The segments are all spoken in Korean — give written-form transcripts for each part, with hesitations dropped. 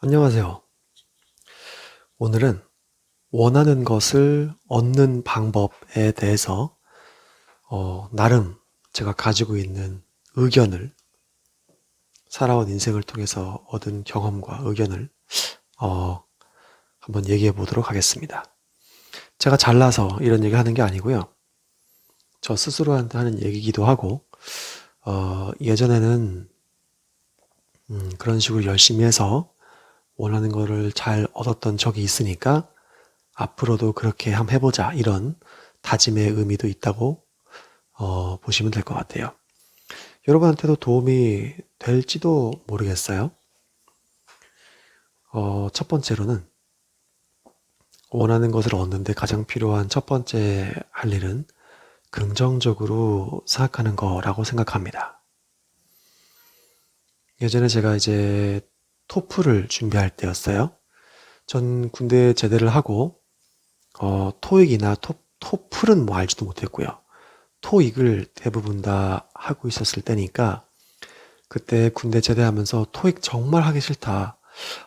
안녕하세요. 오늘은 원하는 것을 얻는 방법에 대해서 나름 제가 가지고 있는 의견을, 살아온 인생을 통해서 얻은 경험과 의견을 어, 한번 얘기해 보도록 하겠습니다. 제가 잘나서 이런 얘기 하는 게 아니고요. 저 스스로한테 하는 얘기기도 하고, 예전에는 그런 식으로 열심히 해서 원하는 거를 잘 얻었던 적이 있으니까 앞으로도 그렇게 한번 해보자, 이런 다짐의 의미도 있다고 보시면 될 것 같아요. 여러분한테도 도움이 될지도 모르겠어요. 첫 번째로는 원하는 것을 얻는데 가장 필요한 첫 번째 할 일은 긍정적으로 생각하는 거라고 생각합니다. 예전에 제가 이제 토플을 준비할 때였어요. 전 군대 제대를 하고 토익이나 토플은 뭐 알지도 못했고요. 토익을 대부분 다 하고 있었을 때니까 그때 군대 제대하면서 토익 정말 하기 싫다.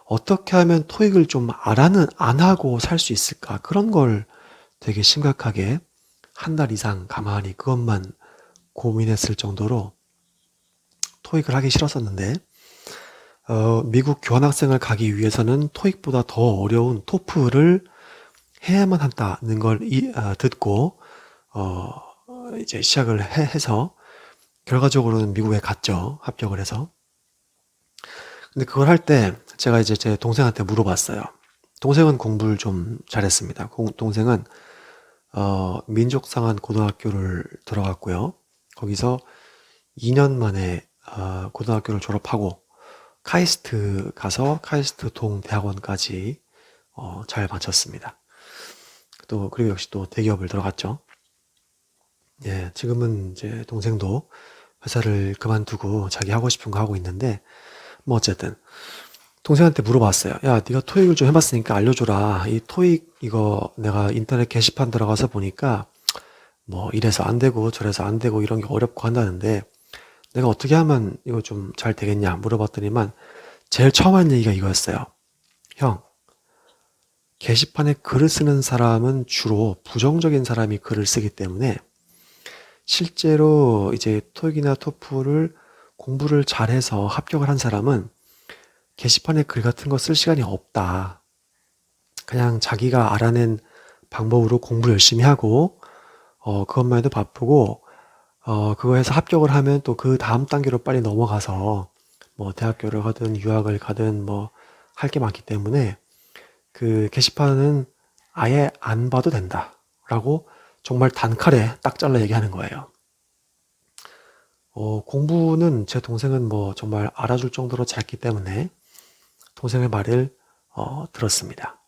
어떻게 하면 토익을 좀 안 하고 살 수 있을까? 그런 걸 되게 심각하게 한 달 이상 가만히 그것만 고민했을 정도로 토익을 하기 싫었었는데, 미국 교환학생을 가기 위해서는 토익보다 더 어려운 토플을 해야만 한다는 걸 듣고, 어, 이제 시작을 해서, 결과적으로는 미국에 갔죠. 합격을 해서. 근데 그걸 할 때 제가 이제 제 동생한테 물어봤어요. 동생은 공부를 좀 잘했습니다. 동생은 민족상한 고등학교를 들어갔고요. 거기서 2년 만에 고등학교를 졸업하고 카이스트 가서 카이스트 동대학원까지 잘 마쳤습니다. 또 그리고 역시 또 대기업을 들어갔죠. 예, 지금은 이제 동생도 회사를 그만두고 자기 하고 싶은 거 하고 있는데, 뭐 어쨌든 동생한테 물어봤어요. 야, 네가 토익을 좀 해봤으니까 알려줘라. 이 토익 이거 내가 인터넷 게시판 들어가서 보니까 뭐 이래서 안 되고 저래서 안 되고 이런 게 어렵고 한다는데 내가 어떻게 하면 이거 좀 잘 되겠냐 물어봤더니만 제일 처음 한 얘기가 이거였어요. 형, 게시판에 글을 쓰는 사람은 주로 부정적인 사람이 글을 쓰기 때문에 실제로 이제 토익이나 토플을 공부를 잘해서 합격을 한 사람은 게시판에 글 같은 거 쓸 시간이 없다. 그냥 자기가 알아낸 방법으로 공부 열심히 하고, 그것만 해도 바쁘고, 그거 해서 합격을 하면 또 그 다음 단계로 빨리 넘어가서, 뭐, 대학교를 가든 유학을 가든 뭐, 할 게 많기 때문에, 그 게시판은 아예 안 봐도 된다. 라고 정말 단칼에 딱 잘라 얘기하는 거예요. 공부는 제 동생은 뭐 정말 알아줄 정도로 잘했기 때문에 동생의 말을 들었습니다.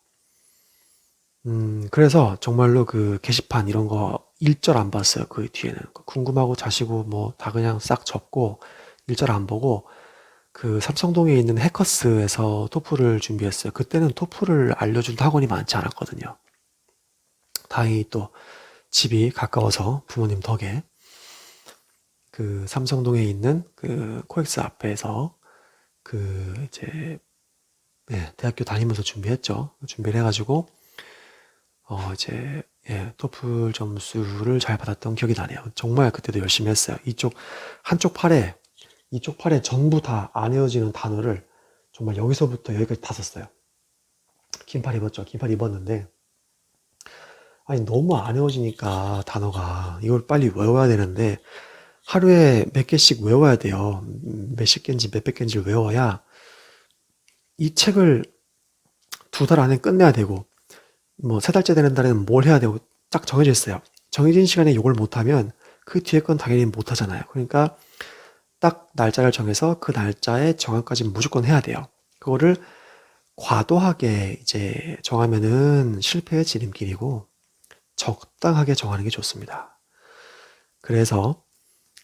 그래서 정말로 그 게시판 이런 거 일절 안 봤어요. 그 뒤에는. 궁금하고 자시고 뭐 다 그냥 싹 접고 일절 안 보고 그 삼성동에 있는 해커스에서 토플을 준비했어요. 그때는 토플을 알려준 학원이 많지 않았거든요. 다행히 또 집이 가까워서 부모님 덕에 그 삼성동에 있는 그 코엑스 앞에서 그 이제 대학교 다니면서 준비했죠. 준비를 해가지고 이제 토플 점수를 잘 받았던 기억이 나네요. 정말 그때도 열심히 했어요. 이쪽 팔에 전부 다 안 외워지는 단어를 정말 여기서부터 여기까지 다 썼어요. 긴팔 입었죠. 긴팔 입었는데 아니 너무 안 외워지니까 단어가 이걸 빨리 외워야 되는데 하루에 몇 개씩 외워야 돼요. 몇십 개인지 몇백 개인지 외워야 이 책을 2달 안에 끝내야 되고 뭐 3달째 되는 달에는 뭘 해야 되고 딱 정해져 있어요. 정해진 시간에 이걸 못하면 그 뒤에 건 당연히 못하잖아요. 그러니까 딱 날짜를 정해서 그 날짜에 정한까지 무조건 해야 돼요. 그거를 과도하게 이제 정하면은 실패의 지름길이고 적당하게 정하는 게 좋습니다. 그래서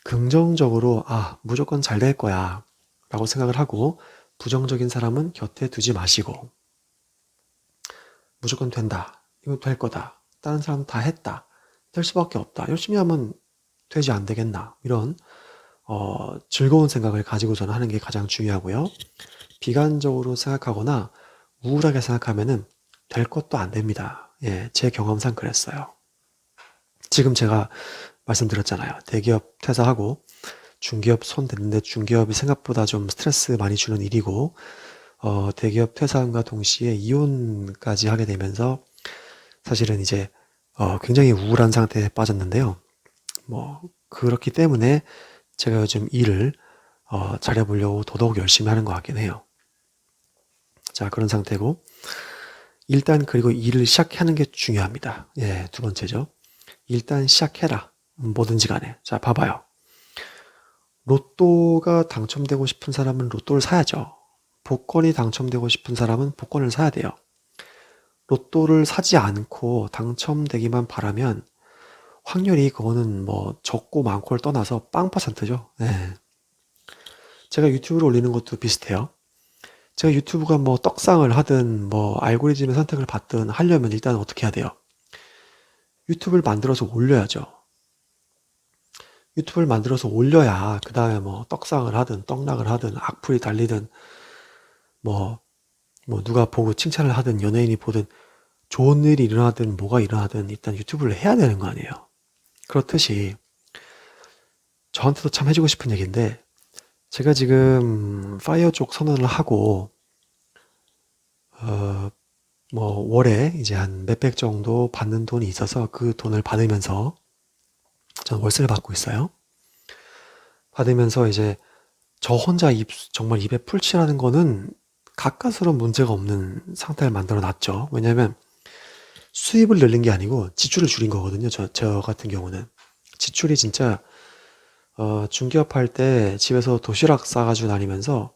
긍정적으로 무조건 잘 될 거야 라고 생각을 하고 부정적인 사람은 곁에 두지 마시고 무조건 된다. 이거 될 거다. 다른 사람 다 했다. 될 수밖에 없다. 열심히 하면 되지 안 되겠나. 이런 즐거운 생각을 가지고 저는 하는 게 가장 중요하고요. 비관적으로 생각하거나 우울하게 생각하면은 될 것도 안 됩니다. 예, 제 경험상 그랬어요. 지금 제가 말씀드렸잖아요. 대기업 퇴사하고 중기업 손 댔는데 중기업이 생각보다 좀 스트레스 많이 주는 일이고, 대기업 퇴사함과 동시에 이혼까지 하게 되면서 사실은 이제 굉장히 우울한 상태에 빠졌는데요. 뭐 그렇기 때문에 제가 요즘 일을 잘해보려고 더더욱 열심히 하는 것 같긴 해요. 자, 그런 상태고 일단 그리고 일을 시작하는 게 중요합니다. 예, 두 번째죠. 일단 시작해라. 뭐든지 간에. 자, 봐봐요. 로또가 당첨되고 싶은 사람은 로또를 사야죠. 복권이 당첨되고 싶은 사람은 복권을 사야 돼요. 로또를 사지 않고 당첨되기만 바라면 확률이 그거는 뭐 적고 많고를 떠나서 빵 퍼센트죠. 네. 제가 유튜브를 올리는 것도 비슷해요. 제가 유튜브가 뭐 떡상을 하든 뭐 알고리즘의 선택을 받든 하려면 일단 어떻게 해야 돼요? 유튜브를 만들어서 올려야죠. 유튜브를 만들어서 올려야 그 다음에 뭐 떡상을 하든 떡락을 하든 악플이 달리든 뭐 누가 보고 칭찬을 하든 연예인이 보든 좋은 일이 일어나든 뭐가 일어나든 일단 유튜브를 해야 되는 거 아니에요. 그렇듯이 저한테도 참 해주고 싶은 얘기인데 제가 지금 파이어 쪽 선언을 하고 뭐 월에 이제 한 몇백 정도 받는 돈이 있어서 그 돈을 받으면서 저는 월세를 받고 있어요. 받으면서 이제 저 혼자 정말 입에 풀칠하는 거는 가까스로 문제가 없는 상태를 만들어 놨죠. 왜냐면 수입을 늘린 게 아니고 지출을 줄인 거거든요. 저 같은 경우는. 지출이 진짜, 중개업 할 때 집에서 도시락 싸가지고 다니면서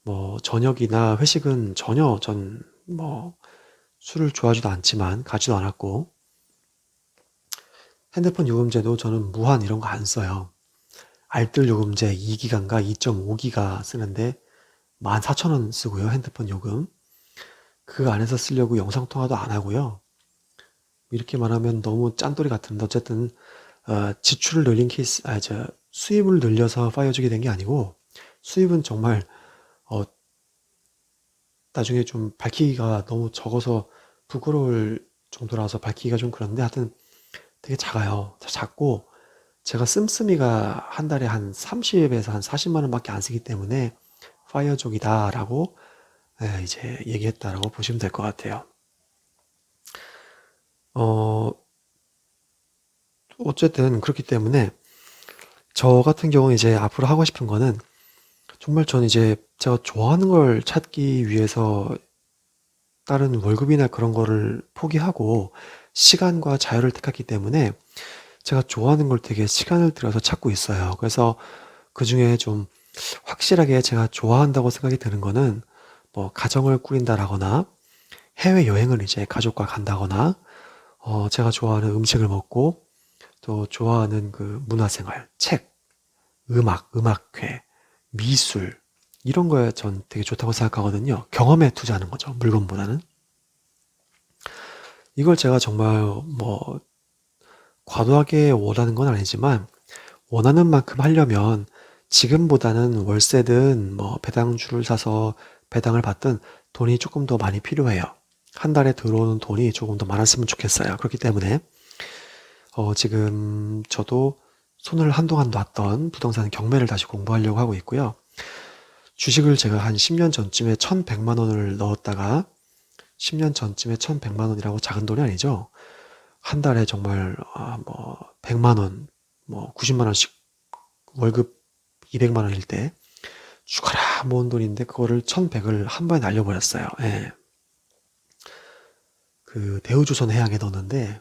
뭐 저녁이나 회식은 전혀 뭐 술을 좋아하지도 않지만 가지도 않았고 핸드폰 요금제도 저는 무한 이런 거 안 써요. 알뜰 요금제 2기가인가 2.5기가 쓰는데 14,000원 쓰고요. 핸드폰 요금. 그 안에서 쓰려고 영상통화도 안 하고요. 이렇게 말하면 너무 짠돌이 같은데 어쨌든 지출을 늘린 케이스, 수입을 늘려서 파이어족이 된 게 아니고 수입은 정말 나중에 좀 밝히기가 너무 적어서 부끄러울 정도라서 밝히기가 좀 그런데 하여튼 되게 작아요. 작고 제가 씀씀이가 한 달에 한 30에서 한 40만 원밖에 안 쓰기 때문에 파이어족이다라고 이제 얘기했다라고 보시면 될 것 같아요. 어쨌든 그렇기 때문에 저 같은 경우는 이제 앞으로 하고 싶은 거는 정말 저는 이제 제가 좋아하는 걸 찾기 위해서 다른 월급이나 그런 거를 포기하고 시간과 자유를 택했기 때문에 제가 좋아하는 걸 되게 시간을 들여서 찾고 있어요. 그래서 그 중에 좀 확실하게 제가 좋아한다고 생각이 드는 거는 뭐 가정을 꾸린다라거나 해외여행을 이제 가족과 간다거나 제가 좋아하는 음식을 먹고 또 좋아하는 그 문화생활, 책, 음악회, 미술 이런 거에 전 되게 좋다고 생각하거든요. 경험에 투자하는 거죠. 물건보다는. 이걸 제가 정말 뭐 과도하게 원하는 건 아니지만 원하는 만큼 하려면 지금보다는 월세든 뭐 배당주를 사서 배당을 받든 돈이 조금 더 많이 필요해요. 한 달에 들어오는 돈이 조금 더 많았으면 좋겠어요. 그렇기 때문에 지금 저도 손을 한동안 놨던 부동산 경매를 다시 공부하려고 하고 있고요. 주식을 제가 한 10년 전쯤에 1,100만 원을 넣었다가 10년 전쯤에 1,100만 원이라고 작은 돈이 아니죠. 한 달에 정말 뭐 100만 원, 뭐 90만 원씩 월급 200만 원일 때 죽어라 모은 돈인데 그거를 1,100을 한 번에 날려버렸어요. 예. 그 대우조선 해양에 넣었는데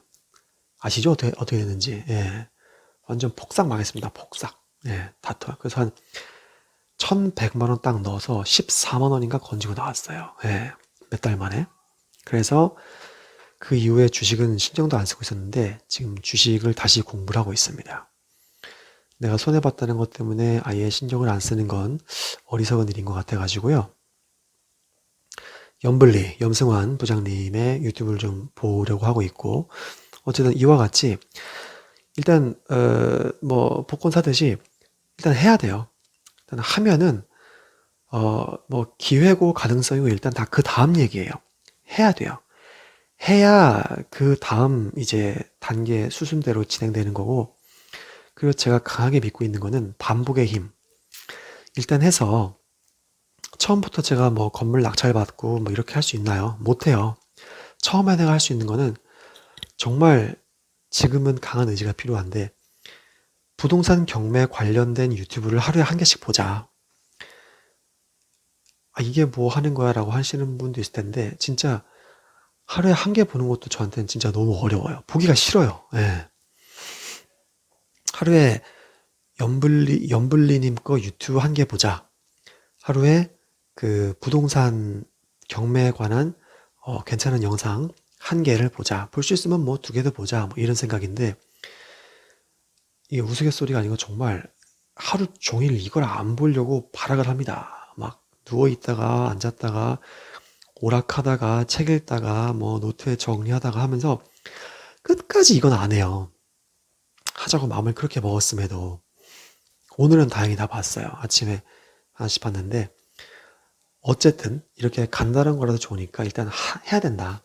아시죠? 어떻게 됐는지. 예. 완전 폭삭 망했습니다. 폭삭. 예, 다투. 그래서 한 1,100만 원 딱 넣어서 14만 원인가 건지고 나왔어요. 예. 몇 달 만에. 그래서 그 이후에 주식은 신경도 안 쓰고 있었는데 지금 주식을 다시 공부를 하고 있습니다. 내가 손해봤다는 것 때문에 아예 신경을 안 쓰는 건 어리석은 일인 것 같아가지고요. 염승환 부장님의 유튜브를 좀 보려고 하고 있고 어쨌든 이와 같이 일단 뭐 복권 사듯이 일단 해야 돼요. 일단 하면은 뭐 기회고 가능성이고 일단 다 그 다음 얘기예요. 해야 돼요. 해야 그 다음 이제 단계 수순대로 진행되는 거고, 그리고 제가 강하게 믿고 있는 거는 반복의 힘. 일단 해서 처음부터 제가 뭐 건물 낙찰받고 뭐 이렇게 할 수 있나요? 못해요. 처음에 내가 할 수 있는 거는 정말 지금은 강한 의지가 필요한데, 부동산 경매 관련된 유튜브를 하루에 한 개씩 보자. 아, 이게 뭐 하는 거야 라고 하시는 분도 있을 텐데, 진짜 하루에 한 개 보는 것도 저한테는 진짜 너무 어려워요. 보기가 싫어요. 예. 하루에 연블리님 거 유튜브 한 개 보자. 하루에 그 부동산 경매에 관한 괜찮은 영상 한 개를 보자. 볼 수 있으면 뭐 두 개도 보자. 뭐 이런 생각인데, 이게 우스갯소리가 아니고 정말 하루 종일 이걸 안 보려고 발악을 합니다. 막 누워있다가 앉았다가 오락하다가 책 읽다가 뭐 노트에 정리하다가 하면서 끝까지 이건 안 해요. 하자고 마음을 그렇게 먹었음에도 오늘은 다행히 다 봤어요. 아침에 하나씩 봤는데, 어쨌든 이렇게 간단한 거라도 좋으니까 일단 해야 된다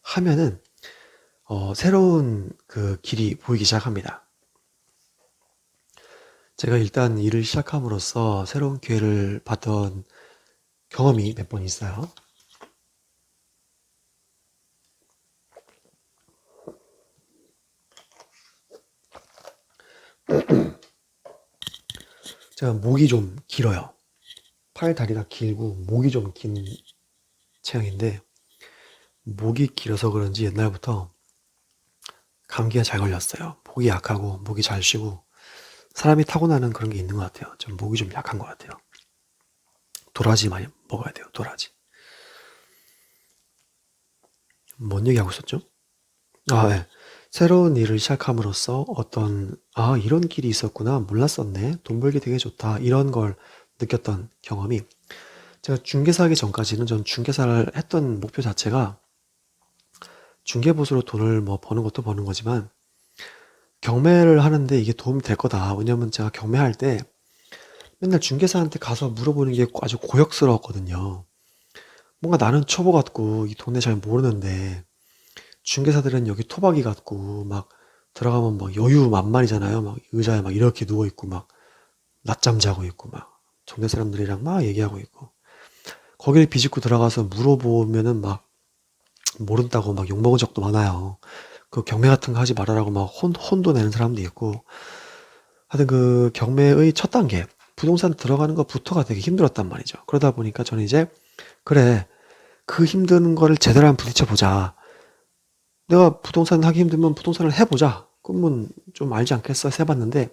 하면은 새로운 그 길이 보이기 시작합니다. 제가 일단 일을 시작함으로써 새로운 기회를 봤던 경험이 몇 번 있어요. 제가 목이 좀 길어요. 팔, 다리가 길고 목이 좀 긴 체형인데, 목이 길어서 그런지 옛날부터 감기가 잘 걸렸어요. 목이 약하고 목이 잘 쉬고 사람이 타고나는 그런 게 있는 것 같아요. 좀 목이 좀 약한 것 같아요. 도라지 많이 먹어야 돼요. 도라지. 뭔 얘기하고 있었죠? 아, 네. 새로운 일을 시작함으로써 이런 길이 있었구나. 몰랐었네. 돈 벌기 되게 좋다. 이런 걸 느꼈던 경험이, 제가 중개사 하기 전까지는 전 중개사를 했던 목표 자체가 중개보수로 돈을 뭐 버는 것도 버는 거지만 경매를 하는데 이게 도움이 될 거다. 왜냐면 제가 경매할 때 맨날 중개사한테 가서 물어보는 게 아주 고역스러웠거든요. 뭔가 나는 초보 같고 이 동네 잘 모르는데, 중개사들은 여기 토박이 같고 막 들어가면 막 여유 만만이잖아요. 막 의자에 막 이렇게 누워 있고 막 낮잠 자고 있고 막 동네 사람들이랑 막 얘기하고 있고, 거기를 비집고 들어가서 물어보면은 막 모른다고 막 욕먹은 적도 많아요. 그 경매 같은 거 하지 말아라고 막 혼도 내는 사람도 있고. 하여튼 그 경매의 첫 단계, 부동산 들어가는 것부터가 되게 힘들었단 말이죠. 그러다 보니까 저는 이제, 그래, 그 힘든 거를 제대로 한번 부딪혀보자. 내가 부동산 하기 힘들면 부동산을 해보자. 그러면 좀 알지 않겠어? 해봤는데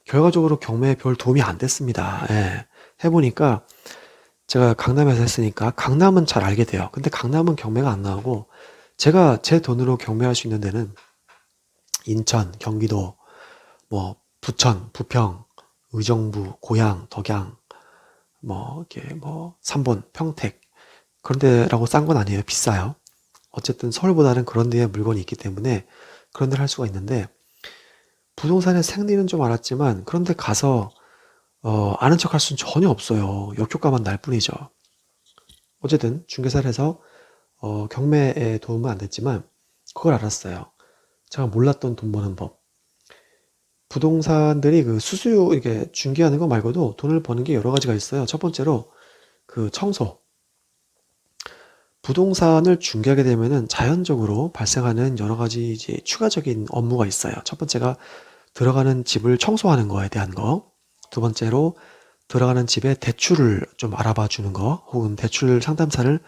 결과적으로 경매에 별 도움이 안 됐습니다. 예. 해보니까 제가 강남에서 했으니까 강남은 잘 알게 돼요. 근데 강남은 경매가 안 나오고, 제가 제 돈으로 경매할 수 있는 데는 인천, 경기도, 뭐 부천, 부평, 의정부, 고양, 덕양, 뭐 이렇게 뭐 삼본, 평택, 그런 데라고 싼 건 아니에요. 비싸요. 어쨌든 서울보다는 그런 데에 물건이 있기 때문에 그런 데를 할 수가 있는데, 부동산의 생리는 좀 알았지만 그런 데 가서 아는 척 할 수는 전혀 없어요. 역효과만 날 뿐이죠. 어쨌든 중개사를 해서 경매에 도움은 안 됐지만 그걸 알았어요. 제가 몰랐던 돈 버는 법. 부동산들이 그 수수료 이렇게 중개하는 거 말고도 돈을 버는 게 여러 가지가 있어요. 첫 번째로 그 청소. 부동산을 중개하게 되면은 자연적으로 발생하는 여러 가지 이제 추가적인 업무가 있어요. 첫 번째가 들어가는 집을 청소하는 거에 대한 거. 두 번째로 들어가는 집에 대출을 좀 알아봐 주는 거, 혹은 대출 상담사를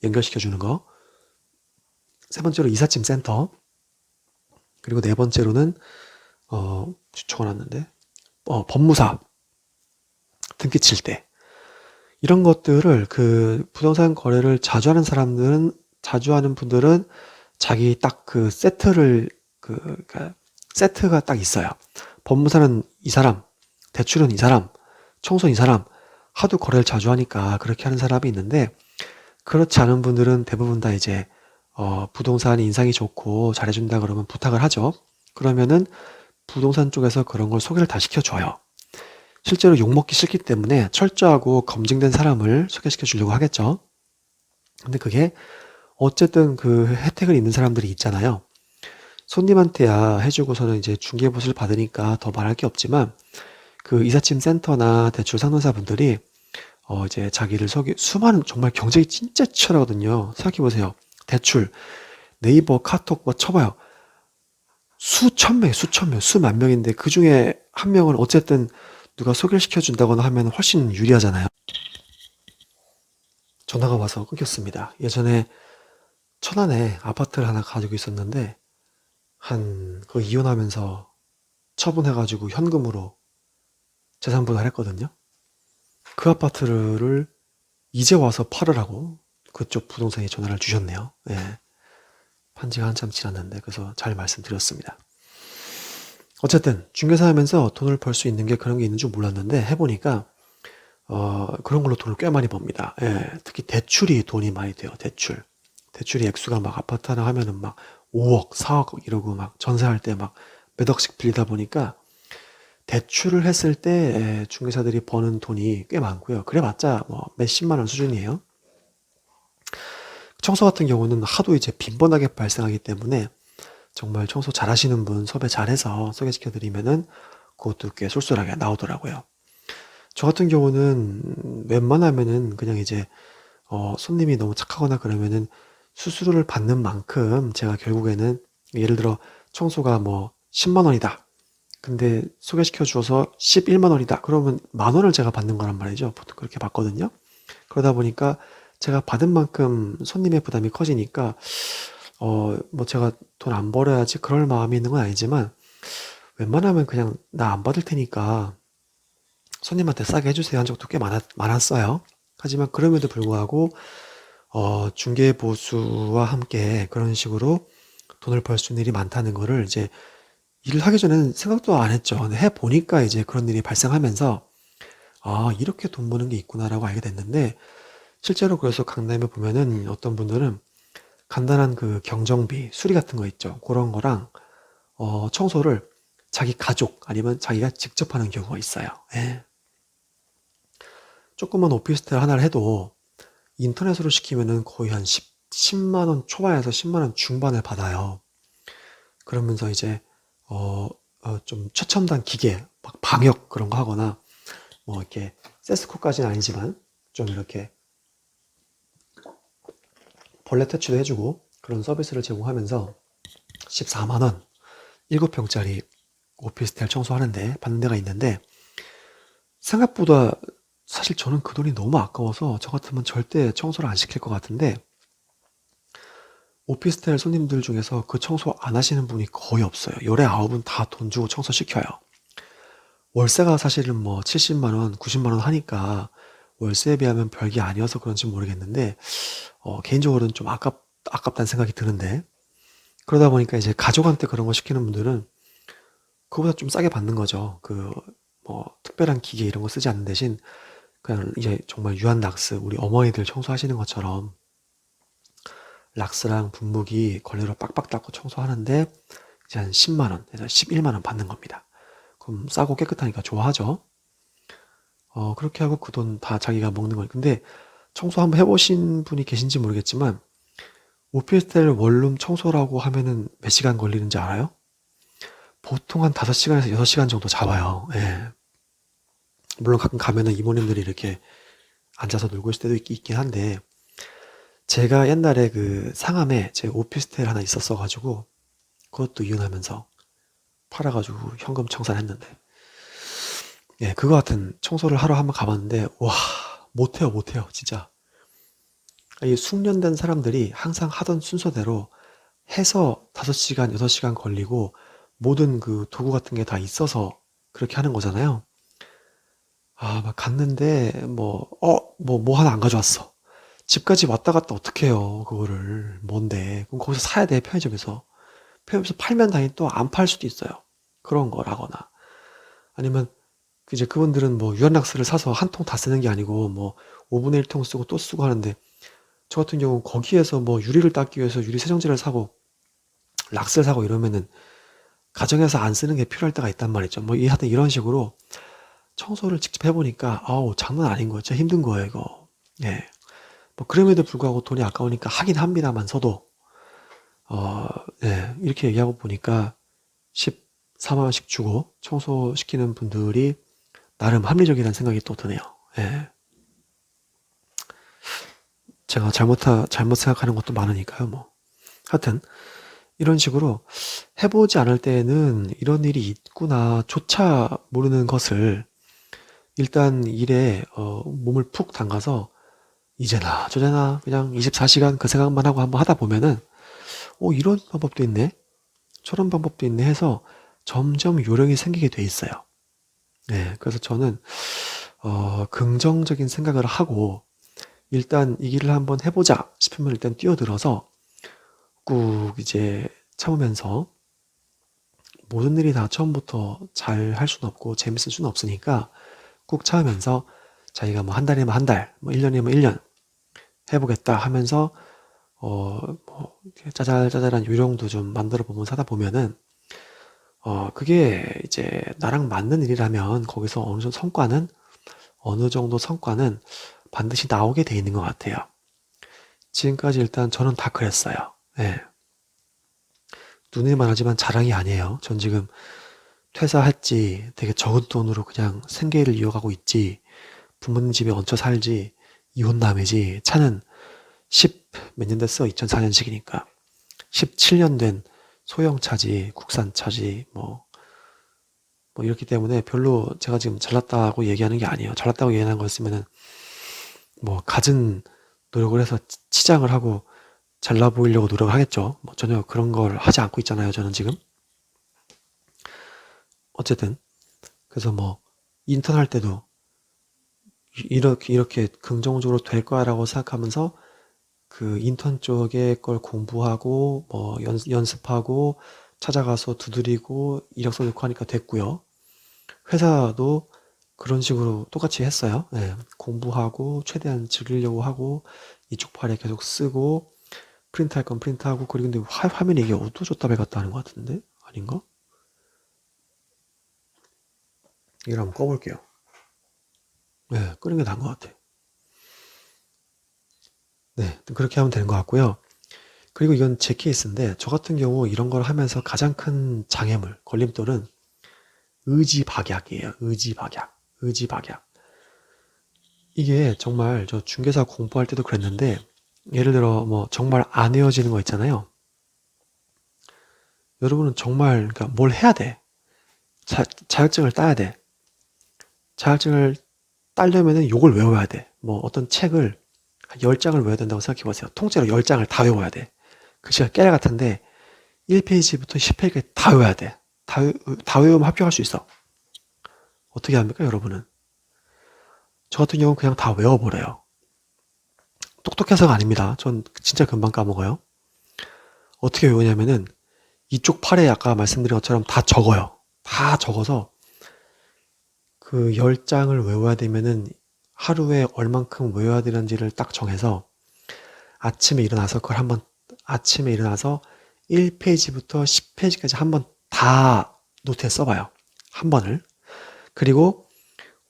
연결시켜 주는 거. 세 번째로 이삿짐 센터. 그리고 네 번째로는 적어놨는데 법무사 등기 칠 때, 이런 것들을 그 부동산 거래를 자주 하는 분들은 자기 딱 그 세트를 그러니까 세트가 딱 있어요. 법무사는 이 사람, 대출은 이 사람, 청소는 이 사람, 하도 거래를 자주 하니까 그렇게 하는 사람이 있는데, 그렇지 않은 분들은 대부분 다 이제 부동산 인상이 좋고 잘해준다 그러면 부탁을 하죠. 그러면은 부동산 쪽에서 그런 걸 소개를 다 시켜줘요. 실제로 욕먹기 싫기 때문에 철저하고 검증된 사람을 소개시켜 주려고 하겠죠. 근데 그게 어쨌든 그 혜택을 입는 사람들이 있잖아요. 손님한테야 해주고서는 이제 중개보수를 받으니까 더 말할 게 없지만 그 이삿짐 센터나 대출 상담사분들이 이제 자기를 수많은 정말 경쟁이 진짜 치열하거든요. 생각해보세요. 대출, 네이버, 카톡 뭐 쳐봐요. 수천 명, 수만 명인데 그 중에 한 명은 어쨌든 누가 소개를 시켜준다거나 하면 훨씬 유리하잖아요. 전화가 와서 끊겼습니다. 예전에 천안에 아파트를 하나 가지고 있었는데 그 이혼하면서 처분해가지고 현금으로 재산 분할을 했거든요. 그 아파트를 이제 와서 팔으라고 그쪽 부동산에 전화를 주셨네요. 예. 판지가 한참 지났는데 그래서 잘 말씀드렸습니다. 어쨌든 중개사 하면서 돈을 벌 수 있는 게 그런 게 있는 줄 몰랐는데 해보니까 그런 걸로 돈을 꽤 많이 법니다. 예. 특히 대출이 돈이 많이 돼요. 대출이 액수가 막 아파트 하나 하면은 막 5억, 4억 이러고 막 전세할 때 막 몇 억씩 빌리다 보니까 대출을 했을 때 중개사들이 버는 돈이 꽤 많고요. 그래봤자 뭐 몇십만 원 수준이에요. 청소 같은 경우는 하도 이제 빈번하게 발생하기 때문에 정말 청소 잘하시는 분 섭외 잘해서 소개시켜드리면은 그것도 꽤 쏠쏠하게 나오더라고요. 저 같은 경우는 웬만하면은 그냥 이제 손님이 너무 착하거나 그러면은 수수료를 받는 만큼 제가 결국에는 예를 들어 청소가 뭐 10만 원이다. 근데 소개시켜 주어서 11만 원이다. 그러면 만 원을 제가 받는 거란 말이죠. 보통 그렇게 받거든요. 그러다 보니까 제가 받은 만큼 손님의 부담이 커지니까 뭐 제가 돈 안 벌어야지 그럴 마음이 있는 건 아니지만 웬만하면 그냥 나 안 받을 테니까 손님한테 싸게 해주세요 한 적도 꽤 많았어요. 하지만 그럼에도 불구하고 중개 보수와 함께 그런 식으로 돈을 벌 수 있는 일이 많다는 거를 이제 일을 하기 전에는 생각도 안 했죠. 근데 해 보니까 이제 그런 일이 발생하면서 이렇게 돈 버는 게 있구나라고 알게 됐는데 실제로 그래서 강남에 보면은 어떤 분들은 간단한 그 경정비, 수리 같은 거 있죠. 그런 거랑 청소를 자기 가족 아니면 자기가 직접 하는 경우가 있어요. 예. 조그만 오피스텔 하나를 해도 인터넷으로 시키면은 거의 한 10만 원 초반에서 10만 원 중반을 받아요. 그러면서 이제 좀 최첨단 기계, 막 방역 그런 거 하거나 뭐 이렇게 세스코까지는 아니지만 좀 이렇게 벌레 퇴치도 해주고 그런 서비스를 제공하면서 14만 원 7평짜리 오피스텔 청소하는데 받는 데가 있는데 생각보다 사실 저는 그 돈이 너무 아까워서 저 같으면 절대 청소를 안 시킬 것 같은데 오피스텔 손님들 중에서 그 청소 안 하시는 분이 거의 없어요. 열에 9은 다 돈 주고 청소 시켜요. 월세가 사실은 뭐 70만 원, 90만 원 하니까 월세에 비하면 별게 아니어서 그런지 모르겠는데 개인적으로는 좀 아깝다는 생각이 드는데 그러다 보니까 이제 가족한테 그런 거 시키는 분들은 그거보다 좀 싸게 받는 거죠. 그 뭐 특별한 기계 이런 거 쓰지 않는 대신 그냥 이제 정말 유한 락스 우리 어머니들 청소하시는 것처럼 락스랑 분무기 걸레로 빡빡 닦고 청소하는데 이제 한 10만 원에서 11만 원 받는 겁니다. 그럼 싸고 깨끗하니까 좋아하죠. 그렇게 하고 그 돈 다 자기가 먹는 거예요. 근데 청소 한번 해보신 분이 계신지 모르겠지만 오피스텔 원룸 청소라고 하면은 몇 시간 걸리는지 알아요? 보통 한 5시간에서 6시간 정도 잡아요. 예. 물론 가끔 가면은 이모님들이 이렇게 앉아서 놀고 있을 때도 있긴 한데 제가 옛날에 그 상암에 제 오피스텔 하나 있었어가지고 그것도 이혼하면서 팔아가지고 현금 청산했는데 예, 그거 같은 청소를 하러 한번 가봤는데 와 못해요 진짜. 이 숙련된 사람들이 항상 하던 순서대로 해서 5시간 6시간 걸리고 모든 그 도구 같은 게 다 있어서 그렇게 하는 거잖아요. 막 갔는데 뭐 하나 안 가져왔어. 집까지 왔다 갔다 어떻게 해요 그거를. 뭔데 그럼 거기서 사야 돼. 편의점에서 팔면 다행히 또 안 팔 수도 있어요. 그런 거라거나 아니면 이제 그분들은 뭐 유한락스를 사서 한 통 다 쓰는 게 아니고 뭐 5분의 1통 쓰고 또 쓰고 하는데 저 같은 경우 거기에서 뭐 유리를 닦기 위해서 유리 세정제를 사고 락스를 사고 이러면은 가정에서 안 쓰는 게 필요할 때가 있단 말이죠. 뭐 하여튼 이런 식으로 청소를 직접 해보니까 아우 장난 아닌 거예요. 진짜 힘든 거예요 이거. 예. 뭐 그럼에도 불구하고 돈이 아까우니까 하긴 합니다만서도 예, 이렇게 얘기하고 보니까 14만 원씩 주고 청소시키는 분들이 나름 합리적이라는 생각이 또 드네요. 예. 제가 잘못 생각하는 것도 많으니까요, 뭐. 하여튼, 이런 식으로 해보지 않을 때에는 이런 일이 있구나조차 모르는 것을 일단 일에 몸을 푹 담가서 이제나 저제나 그냥 24시간 그 생각만 하고 한번 하다 보면은 이런 방법도 있네, 저런 방법도 있네 해서 점점 요령이 생기게 돼 있어요. 네, 그래서 저는 긍정적인 생각을 하고 일단 이 길을 한번 해보자 싶으면 일단 뛰어들어서 꾹 이제 참으면서, 모든 일이 다 처음부터 잘 할 수는 없고 재밌을 수는 없으니까 꾹 참으면서 자기가 뭐 한 달이면 한 달, 뭐 1년이면 1년 해보겠다 하면서 뭐 짜잘짜잘한 요령도 좀 만들어 보면서 하다 보면은 그게 이제 나랑 맞는 일이라면 거기서 어느 정도 성과는 반드시 나오게 돼 있는 것 같아요. 지금까지 일단 저는 다 그랬어요. 예. 눈에만 하지만 자랑이 아니에요. 전 지금 퇴사했지, 되게 적은 돈으로 그냥 생계를 이어가고 있지, 부모님 집에 얹혀 살지, 이혼남이지, 차는 10 몇 년 됐어. 2004년식이니까 17년 된 소형차지, 국산차지, 뭐 이렇기 때문에 별로 제가 지금 잘났다고 얘기하는 게 아니에요. 잘났다고 얘기하는 거였으면은 뭐 갖은 노력을 해서 치장을 하고 잘나 보이려고 노력을 하겠죠. 뭐 전혀 그런 걸 하지 않고 있잖아요, 저는 지금. 어쨌든 그래서 뭐 인턴 할 때도 이렇게 긍정적으로 될 거야라고 생각하면서 그 인턴 쪽에 걸 공부하고 뭐 연습하고 찾아가서 두드리고 이력서 넣고 하니까 됐고요. 회사도 그런 식으로 똑같이 했어요. 예, 공부하고 최대한 즐기려고 하고 이쪽 팔에 계속 쓰고 프린트할 건 프린트하고. 그리고 근데 화면에 이게 어두워졌다 밝았다 하는 것 같은데? 아닌가? 이걸 한번 꺼볼게요. 네, 끄는 게 나은 것 같아. 네, 그렇게 하면 되는 것 같고요. 그리고 이건 제 케이스인데, 저 같은 경우 이런 걸 하면서 가장 큰 장애물, 걸림돌은 의지박약이에요. 의지박약. 이게 정말 저 중개사 공부할 때도 그랬는데, 예를 들어 뭐 정말 안 헤어지는 거 있잖아요. 여러분은 정말 그러니까 뭘 해야 돼. 자격증을 따야 돼. 자격증을 따려면은 요걸 외워야 돼. 뭐 어떤 책을 한 10장을 외워야 된다고 생각해 보세요. 통째로 10장을 다 외워야 돼. 그 시간 깨알 같은데 1페이지부터 10페이지까지 다 외워야 돼. 다 외우면 합격할 수 있어. 어떻게 합니까, 여러분은? 저 같은 경우는 그냥 다 외워버려요. 똑똑해서가 아닙니다. 전 진짜 금방 까먹어요. 어떻게 외우냐면은 이쪽 팔에 아까 말씀드린 것처럼 다 적어요. 다 적어서 그 10장을 외워야 되면은 하루에 얼만큼 외워야 되는지를 딱 정해서 아침에 일어나서 1페이지부터 10페이지까지 한번 다 노트에 써봐요. 한 번을. 그리고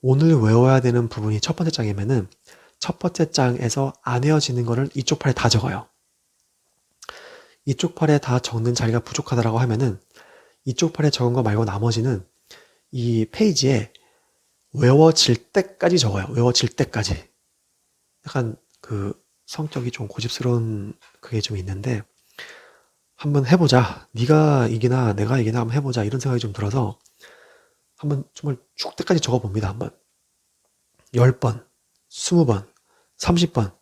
오늘 외워야 되는 부분이 첫 번째 장이면은 첫 번째 장에서 안 외워지는 거를 이쪽 팔에 다 적어요. 이쪽 팔에 다 적는 자리가 부족하다라고 하면은 이쪽 팔에 적은 거 말고 나머지는 이 페이지에 외워질 때까지 적어요. 외워질 때까지. 약간 그 성격이 좀 고집스러운 그게 좀 있는데, 한번 해보자. 네가 이기나 내가 이기나 한번 해보자. 이런 생각이 좀 들어서 한번 정말 죽을 때까지 적어봅니다. 한번 10번, 20번, 30번.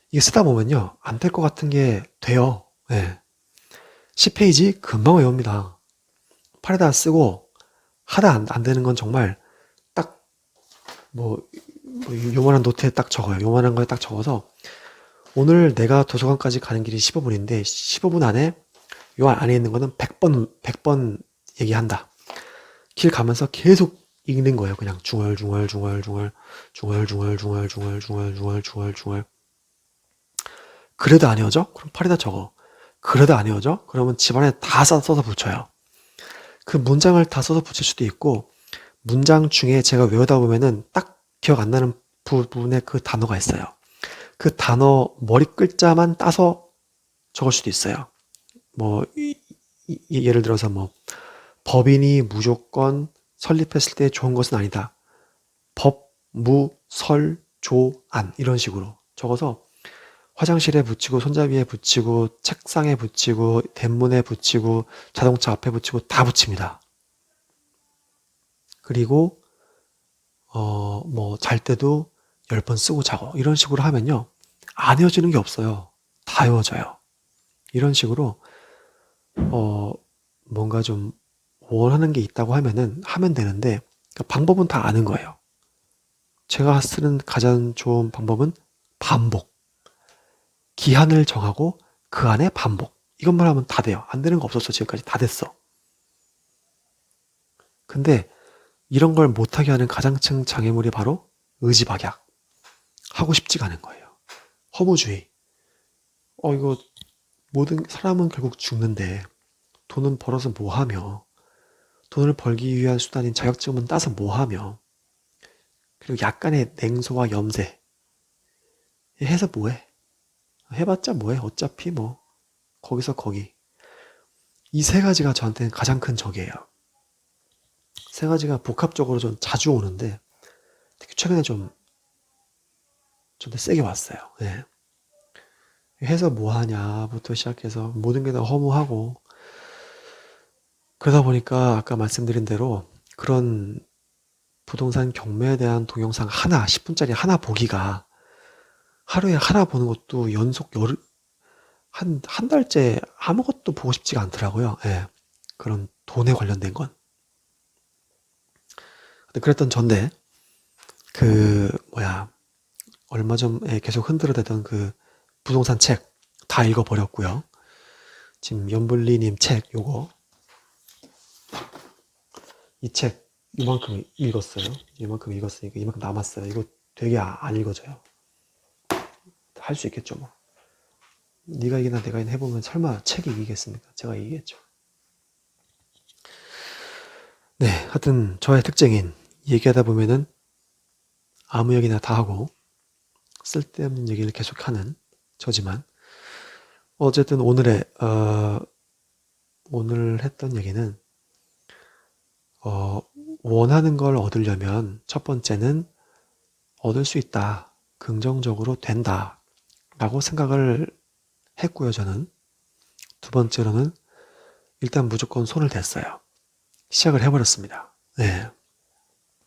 이게 쓰다 보면요, 안 될 것 같은 게 돼요. 예. 10페이지 금방 외웁니다. 팔에다 쓰고 하다 안 되는 건 정말 딱 뭐 요만한 노트에 딱 적어요. 요만한 거에 딱 적어서 오늘 내가 도서관까지 가는 길이 15분인데 15분 안에 요 안에 있는 거는 100번 얘기한다. 길 가면서 계속 읽는 거예요. 그냥 중얼중얼. 그래도 안 외워져? 그럼 팔에다 적어. 그래도 안 외워져? 그러면 집안에 다 써서 붙여요. 그 문장을 다 써서 붙일 수도 있고, 문장 중에 제가 외우다 보면은 딱 기억 안 나는 부분에 그 단어가 있어요. 그 단어 머리 글자만 따서 적을 수도 있어요. 뭐 예를 들어서 뭐 법인이 무조건 설립했을 때 좋은 것은 아니다. 법, 무, 설, 조, 안 이런 식으로 적어서 화장실에 붙이고 손잡이에 붙이고 책상에 붙이고 대문에 붙이고 자동차 앞에 붙이고 다 붙입니다. 그리고 뭐 잘 때도 10번 쓰고 자고 이런 식으로 하면요. 안 헤어지는 게 없어요. 다 헤어져요. 이런 식으로 뭔가 좀 원하는 게 있다고 하면은 하면 되는데 방법은 다 아는 거예요. 제가 쓰는 가장 좋은 방법은 반복. 기한을 정하고 그 안에 반복. 이것만 하면 다 돼요. 안 되는 거 없었어. 지금까지 다 됐어. 근데 이런 걸 못하게 하는 가장 큰 장애물이 바로 의지박약. 하고 싶지가 않은 거예요. 허무주의. 이거 모든 사람은 결국 죽는데 돈은 벌어서 뭐 하며 돈을 벌기 위한 수단인 자격증은 따서 뭐 하며 그리고 약간의 냉소와 염세 해서 뭐해? 해봤자 뭐해? 어차피 뭐 거기서 거기. 이 세 가지가 저한테는 가장 큰 적이에요. 세 가지가 복합적으로 좀 자주 오는데 특히 최근에 좀 저한테 세게 왔어요. 네. 해서 뭐 하냐부터 시작해서 모든 게 다 허무하고 그러다 보니까 아까 말씀드린 대로 그런 부동산 경매에 대한 동영상 하나, 10분짜리 하나 보기가 하루에 하나 보는 것도 연속 한 달째 아무것도 보고 싶지가 않더라고요. 예. 그런 돈에 관련된 건. 근데 그랬던 전데, 얼마 전에 계속 흔들어대던 그 부동산 책 다 읽어버렸고요. 지금 연블리님 책 요거 이 책 이만큼 읽었어요. 이만큼 읽었으니까 이만큼 남았어요. 이거 되게 안 읽어져요. 할 수 있겠죠 뭐. 네가 이기나 내가 이기나 해보면 설마 책이 이기겠습니까? 제가 이기겠죠. 네, 하여튼 저의 특징인 얘기하다 보면은 아무 얘기나 다 하고 쓸데없는 얘기를 계속하는 저지만 어쨌든 오늘 했던 얘기는 원하는 걸 얻으려면 첫 번째는 얻을 수 있다. 긍정적으로 된다. 라고 생각을 했고요, 저는. 두 번째로는 일단 무조건 손을 댔어요. 시작을 해버렸습니다. 네.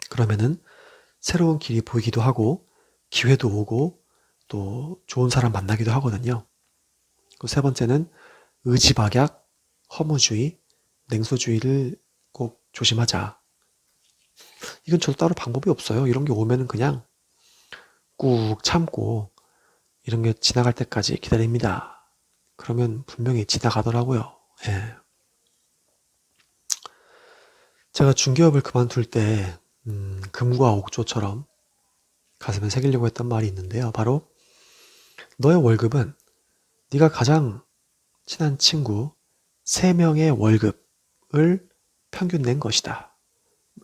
그러면은 새로운 길이 보이기도 하고 기회도 오고 또 좋은 사람 만나기도 하거든요. 세 번째는 의지박약, 허무주의, 냉소주의를 꼭 조심하자. 이건 저도 따로 방법이 없어요. 이런 게 오면은 그냥 꾹 참고 이런 게 지나갈 때까지 기다립니다. 그러면 분명히 지나가더라고요. 예. 제가 중개업을 그만둘 때 금과 옥조처럼 가슴에 새기려고 했던 말이 있는데요. 바로 너의 월급은 네가 가장 친한 친구 3명의 월급을 평균 낸 것이다.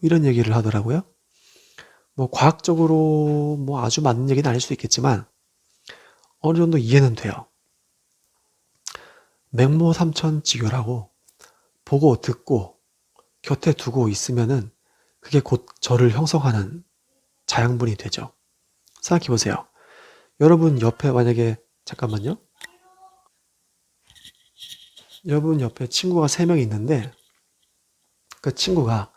이런 얘기를 하더라고요. 뭐 과학적으로 뭐 아주 맞는 얘기는 아닐 수 있겠지만 어느 정도 이해는 돼요. 맹모삼천지교라고 보고 듣고 곁에 두고 있으면은 그게 곧 저를 형성하는 자양분이 되죠. 생각해 보세요. 여러분 옆에 만약에 잠깐만요. 여러분 옆에 친구가 3명 있는데 그 친구가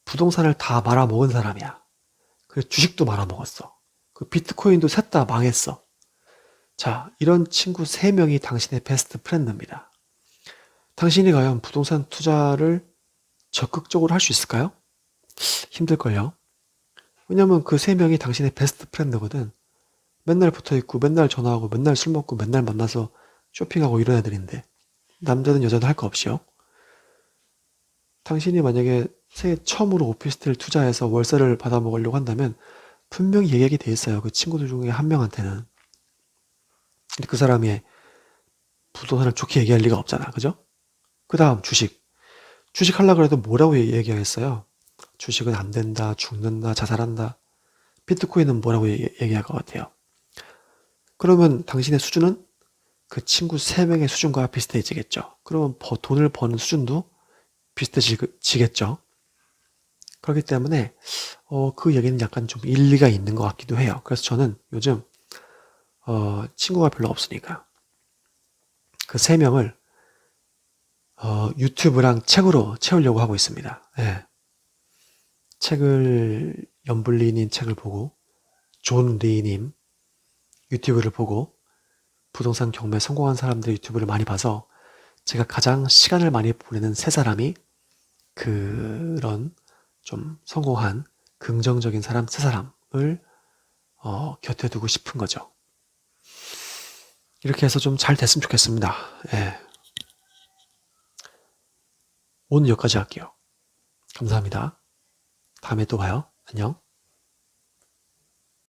부동산을 다 말아먹은 사람이야. 그래서 주식도 말아먹었어. 그 비트코인도 셋 다 망했어. 자, 이런 친구 3명이 당신의 베스트 프렌드입니다. 당신이 과연 부동산 투자를 적극적으로 할 수 있을까요? 힘들걸요. 왜냐면 그 3명이 당신의 베스트 프렌드거든. 맨날 붙어있고 맨날 전화하고 맨날 술 먹고 맨날 만나서 쇼핑하고 이런 애들인데 남자든 여자든 할 거 없이요. 당신이 만약에 새해 처음으로 오피스텔 투자해서 월세를 받아 먹으려고 한다면 분명히 얘기하게 돼 있어요. 그 친구들 중에 한 명한테는. 근데 그 사람이 부동산을 좋게 얘기할 리가 없잖아. 그죠? 그 다음 주식. 주식 하려고 해도 뭐라고 얘기하겠어요? 주식은 안 된다, 죽는다, 자살한다. 비트코인은 뭐라고 얘기할 것 같아요? 그러면 당신의 수준은 그 친구 3명의 수준과 비슷해지겠죠. 그러면 돈을 버는 수준도 비슷해지겠죠. 그렇기 때문에 그 얘기는 약간 좀 일리가 있는 것 같기도 해요. 그래서 저는 요즘 친구가 별로 없으니까 그 3명을 유튜브랑 책으로 채우려고 하고 있습니다. 예. 연블리님 책을 보고 존 리님 유튜브를 보고 부동산 경매에 성공한 사람들 유튜브를 많이 봐서 제가 가장 시간을 많이 보내는 3사람이 그런 좀 성공한 긍정적인 사람 3사람을 곁에 두고 싶은 거죠. 이렇게 해서 좀 잘 됐으면 좋겠습니다. 예. 오늘 여기까지 할게요. 감사합니다. 다음에 또 봐요. 안녕.